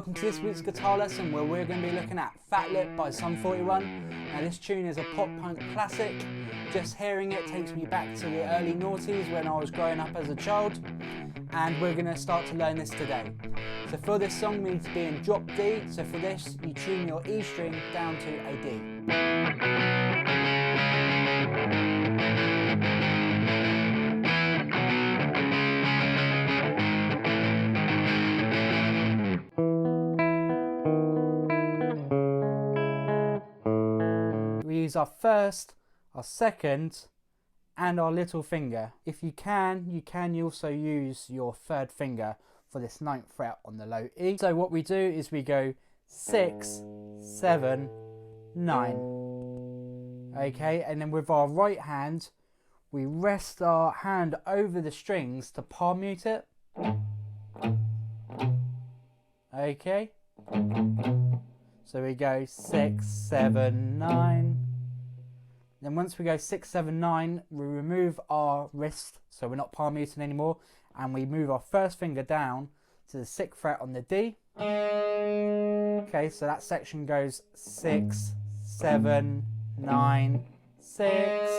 welcome to this week's guitar lesson where we're going to be looking at Fat Lip by Sum 41. Now this tune is a pop punk classic. Just hearing it takes me back to the early noughties when I was growing up as a child, and we're going to start to learn this today. So for this song we need to be in drop D, so for this you tune your E string down to a D. We use our first, our second and our little finger. If you can also use your third finger for this 9th fret on the low E. So what we do is we go 6, 7, 9. Okay, and then with our right hand we rest our hand over the strings to palm mute it. Okay, so we go 6, 7, 9. Then once we go 6, 7, 9, we remove our wrist, so we're not palm muting anymore, and we move our first finger down to the 6th fret on the D. Okay, so that section goes 6, 7, 9, 6.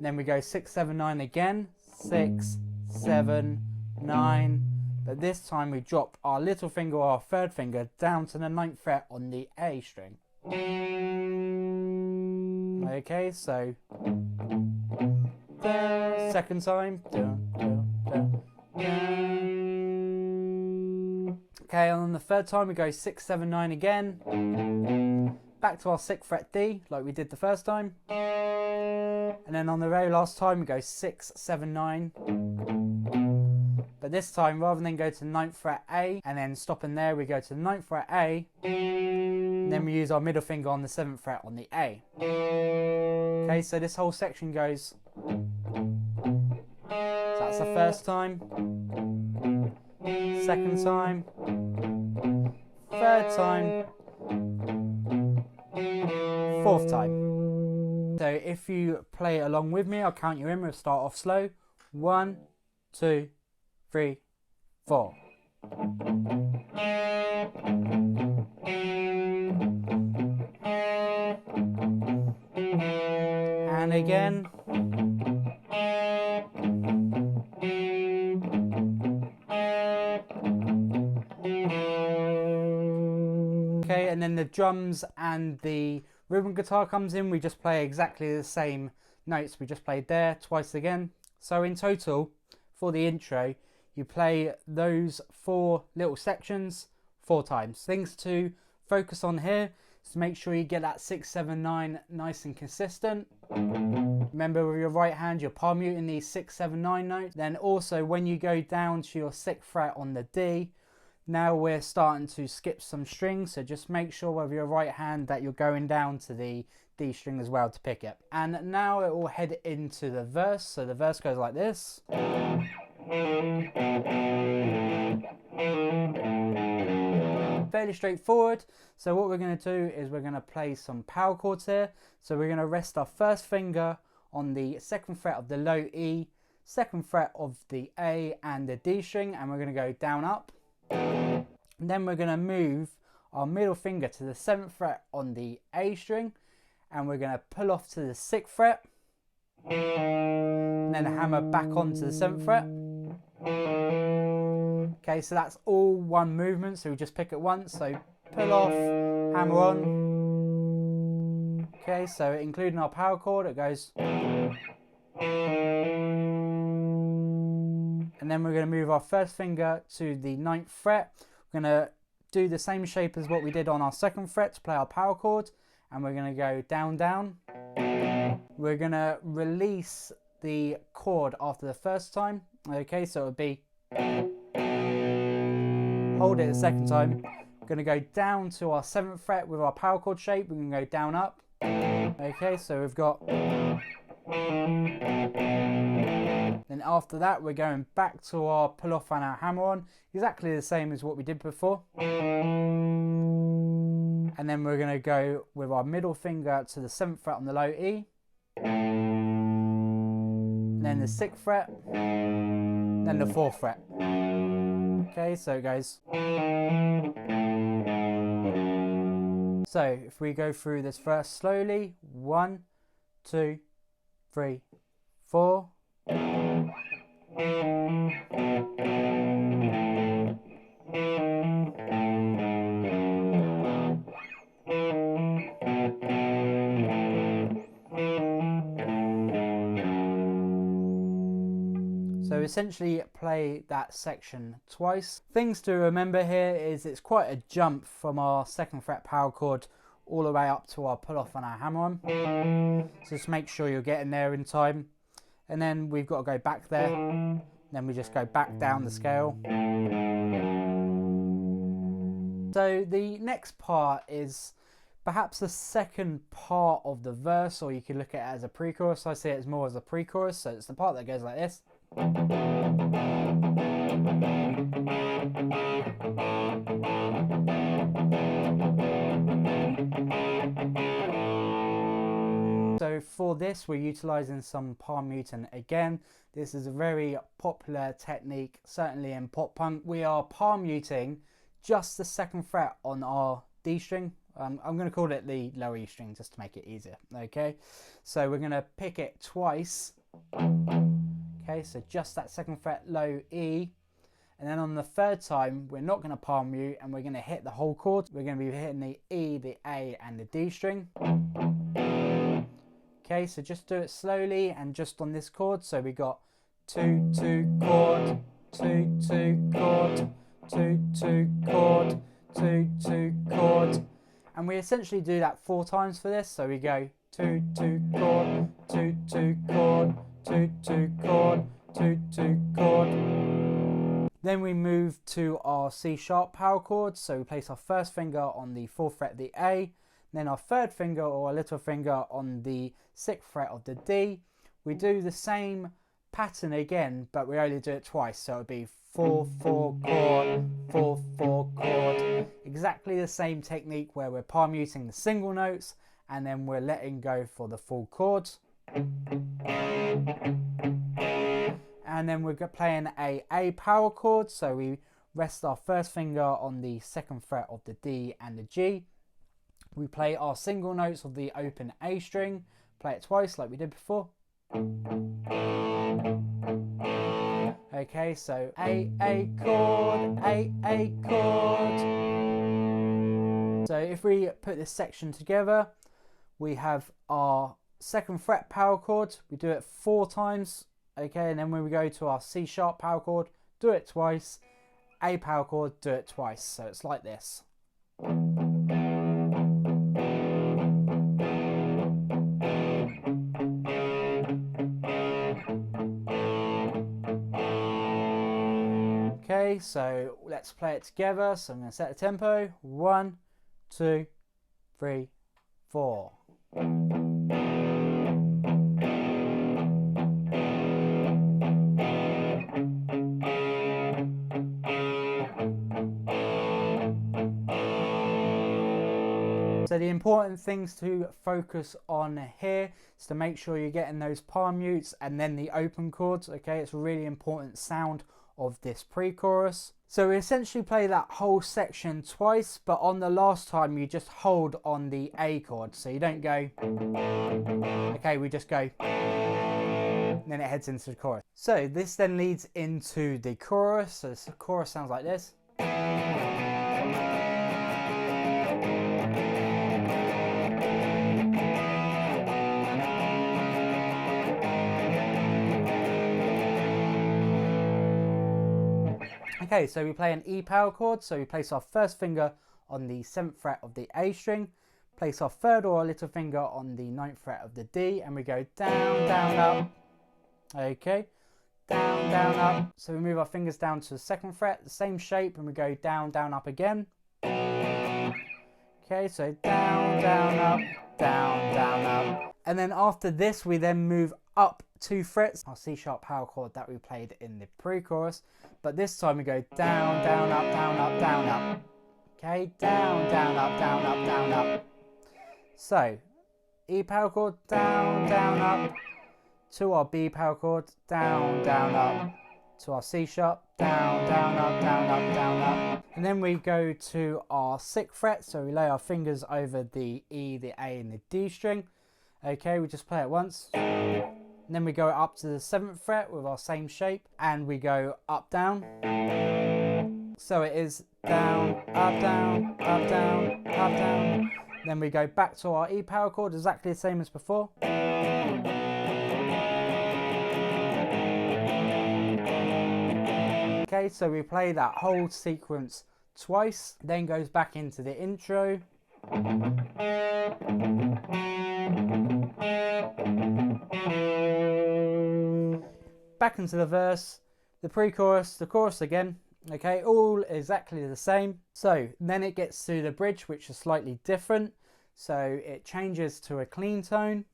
Then we go 6, 7, 9 again, 6, 7, 9. But this time we drop our little finger or our third finger down to the 9th fret on the A string. Okay, so second time. Okay, and on the third time we go 6, 7, 9 again. Back to our 6th fret D like we did the first time. And then on the very last time we go 6, 7, 9. But this time, rather than go to the 9th fret A and then stopping there, we go to the 9th fret A, and then we use our middle finger on the 7th fret on the A. Okay, so this whole section goes, so that's the first time, second time, third time, fourth time. So if you play along with me, I'll count you in. We'll start off slow. 1, 2, 3, 4. And again. Okay, and then the drums and the rhythm guitar comes in. We just play exactly the same notes we just played there twice again. So in total, for the intro, you play those 4 little sections 4 times. Things to focus on here is to make sure you get that 6, 7, 9 nice and consistent. Remember, with your right hand you're palm muting these 6, 7, 9 notes. Then also when you go down to your 6th fret on the D, now we're starting to skip some strings, so just make sure with your right hand that you're going down to the D string as well to pick it. And now it will head into the verse. So the verse goes like this. Fairly straightforward. So what we're going to do is we're going to play some power chords here. So we're going to rest our first finger on the 2nd fret of the low E, 2nd fret of the A and the D string, and we're going to go down up. And then we're going to move our middle finger to the 7th fret on the A string, and we're going to pull off to the 6th fret, and then hammer back onto the 7th fret. Okay, so that's all one movement, so we just pick it once. So pull off, hammer on. Okay, so including our power chord, it goes. And then we're going to move our first finger to the 9th fret. We're going to do the same shape as what we did on our 2nd fret to play our power chord, and we're going to go down, down. We're going to release the chord after the first time. Okay, so it would be, hold it the second time. We're going to go down to our 7th fret with our power chord shape. We're going to go down, up. Okay, so we've got. Then after that we're going back to our pull off and our hammer on, exactly the same as what we did before. And then we're going to go with our middle finger to the 7th fret on the low E, then the 6th fret, then the 4th fret. Okay, so it goes. So if we go through this verse slowly, 1, 2, 3, 4. So essentially play that section twice. Things to remember here is it's quite a jump from our 2nd fret power chord all the way up to our pull off on our hammer on. So just make sure you're getting there in time. And then we've got to go back there. Then we just go back down the scale. So the next part is perhaps the second part of the verse, or you could look at it as a pre-chorus. I see it as more as a pre-chorus, so it's the part that goes like this. So for this, we're utilizing some palm muting again. This is a very popular technique, certainly in pop punk. We are palm muting just the 2nd fret on our D string. I'm going to call it the lower E string just to make it easier. Okay, so we're going to pick it twice. Okay, so just that 2nd fret low E, and then on the 3rd time we're not going to palm mute and we're going to hit the whole chord. We're going to be hitting the E, the A and the D string. Okay, so just do it slowly and just on this chord. So we got 2 2 chord, 2 2 chord, 2 2 chord, 2 2 chord, and we essentially do that 4 times for this. So we go 2 2 chord, 2 2 chord, 2 2 chord, 2 2 chord. Then we move to our C sharp power chord. So we place our 1st finger on the 4th fret of the A, then our 3rd finger or a little finger on the 6th fret of the D. We do the same pattern again, but we only do it twice. So it would be 4 4 chord, 4 4 chord. Exactly the same technique where we're palm muting the single notes and then we're letting go for the full chords. And then we're playing a power chord, so we rest our 1st finger on the 2nd fret of the D and the G. We play our single notes of the open A string, play it twice like we did before. Okay, so A chord, A chord. So if we put this section together, we have our 2nd fret power chord. We do it 4 times. Okay, and then when we go to our C sharp power chord, do it twice. A power chord, do it twice. So it's like this. Okay, so let's play it together. So I'm going to set the tempo. 1, 2, 3, 4. So the important things to focus on here is to make sure you're getting those palm mutes and then the open chords. Okay, it's a really important sound of this pre-chorus. So we essentially play that whole section twice, but on the last time you just hold on the A chord. So you don't go, okay, we just go, and then it heads into the chorus. So this then leads into the chorus. So the chorus sounds like this. Okay, so we play an E power chord, so we place our 1st finger on the 7th fret of the A string, place our 3rd or little finger on the 9th fret of the D, and we go down, down, up. Okay, down, down, up. So we move our fingers down to the 2nd fret, the same shape, and we go down, down, up again. Okay, so down, down, up, down, down, up. And then after this, we then move up 2 frets, our C sharp power chord that we played in the pre-chorus, but this time we go down, down, up, down, up, down, up. Okay, down, down, up, down, up, down, up. So E power chord, down, down, up, to our B power chord, down, down, up, to our C sharp, down, down, up, down, up, down, up. And then we go to our 6th fret, so we lay our fingers over the E, the A and the D string. Okay, we just play it once. And then we go up to the 7th fret with our same shape and we go up, down. So it is down, up, down, up, down, up, down. Then we go back to our E power chord, exactly the same as before. Okay, so we play that whole sequence twice, then goes back into the intro. Back into the verse, the pre-chorus, the chorus again. Okay, all exactly the same. So then it gets to the bridge, which is slightly different. So it changes to a clean tone.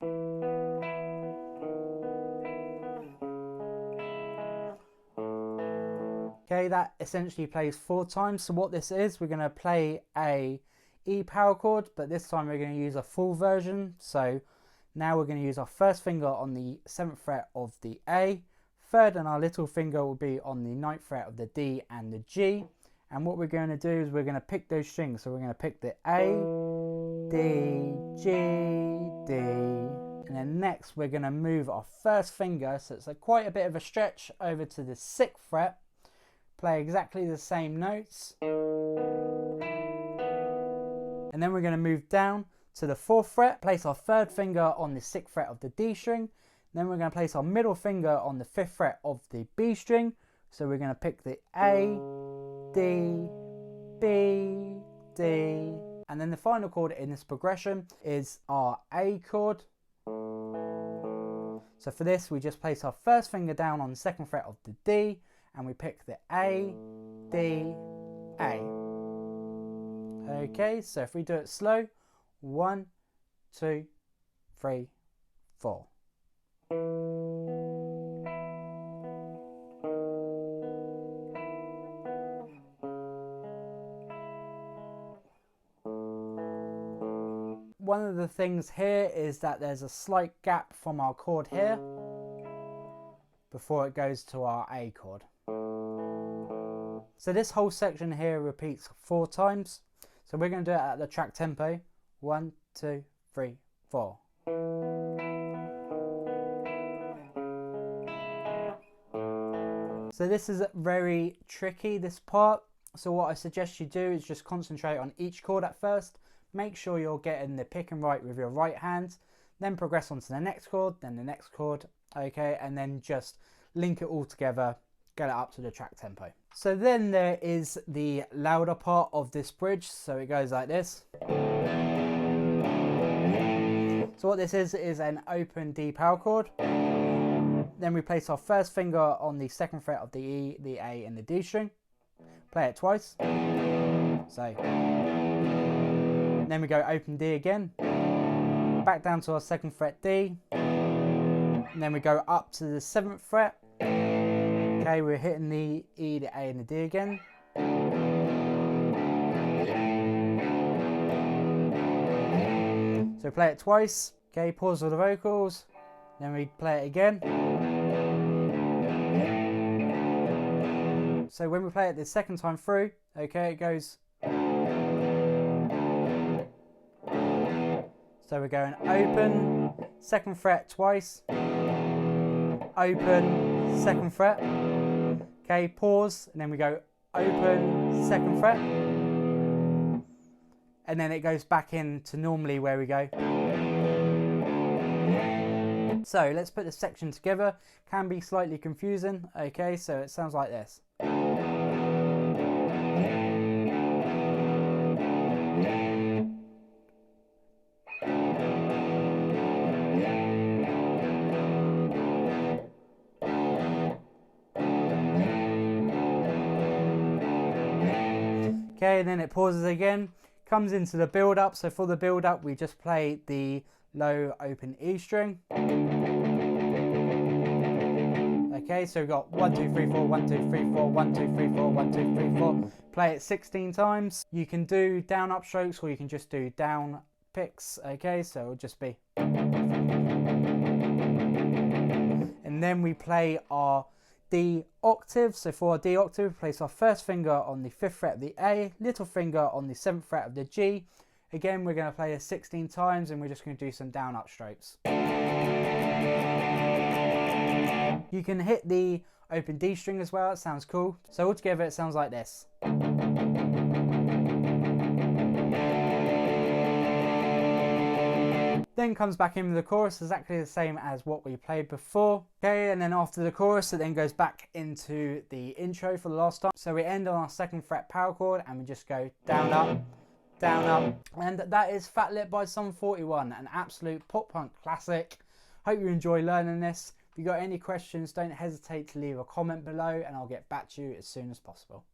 Okay, that essentially plays 4 times. So what this is, we're going to play a E power chord, but this time we're going to use a full version. So now we're going to use our first finger on the 7th fret of the A, 3rd and our little finger will be on the 9th fret of the D and the G. And what we're going to do is we're going to pick those strings. So we're going to pick the A, D, G, D. And then next we're going to move our first finger, so it's quite a bit of a stretch, over to the 6th fret. Play exactly the same notes. And then we're going to move down to the 4th fret, place our 3rd finger on the 6th fret of the D string. Then we're going to place our middle finger on the 5th fret of the B string. So we're going to pick the A, D, B, D. And then the final chord in this progression is our A chord. So for this, we just place our first finger down on the 2nd fret of the D and we pick the A, D, A. Okay, so if we do it slow, 1, 2, 3, 4. One of the things here is that there's a slight gap from our chord here before it goes to our A chord. So this whole section here repeats 4 times. So we're going to do it at the track tempo. 1, 2, 3, 4. So this is very tricky, this part. So what I suggest you do is just concentrate on each chord at first. Make sure you're getting the pick and right with your right hand. Then progress on to the next chord, then the next chord. Okay, and then just link it all together, get it up to the track tempo. So then there is the louder part of this bridge. So it goes like this. So what this is an open D power chord. Then we place our first finger on the 2nd fret of the E, the A and the D string. Play it twice. So then we go open D again. Back down to our 2nd fret D. And then we go up to the 7th fret. Okay, we're hitting the E, the A and the D again. So play it twice. Okay, pause for the vocals. Then we play it again. So when we play it the second time through, okay, it goes. So we're going open, 2nd fret twice, open, 2nd fret, okay, pause, and then we go open, 2nd fret, and then it goes back into normally where we go. So let's put this section together. Can be slightly confusing, okay, so it sounds like this. Okay, and then it pauses again, comes into the build up. So for the build up, we just play the low open E string. Okay, so we've got 1, 2, 3, 4, 1, 2, 3, 4, 1, 2, 3, 4, 1, 2, 3, 4. Play it 16 times. You can do down up strokes or you can just do down picks. Okay, so it'll just be. And then we play our D octave. So for our D octave, we place our first finger on the 5th fret of the A, little finger on the 7th fret of the G. Again, we're going to play this 16 times and we're just going to do some down up strokes. You can hit the open D string as well, it sounds cool. So altogether it sounds like this. Then comes back in with the chorus, exactly the same as what we played before. Okay, and then after the chorus it then goes back into the intro for the last time. So we end on our 2nd fret power chord and we just go down up, down up. And that is Fat Lip by Sum 41, an absolute pop punk classic. Hope you enjoy learning this. If you've got any questions, don't hesitate to leave a comment below and I'll get back to you as soon as possible.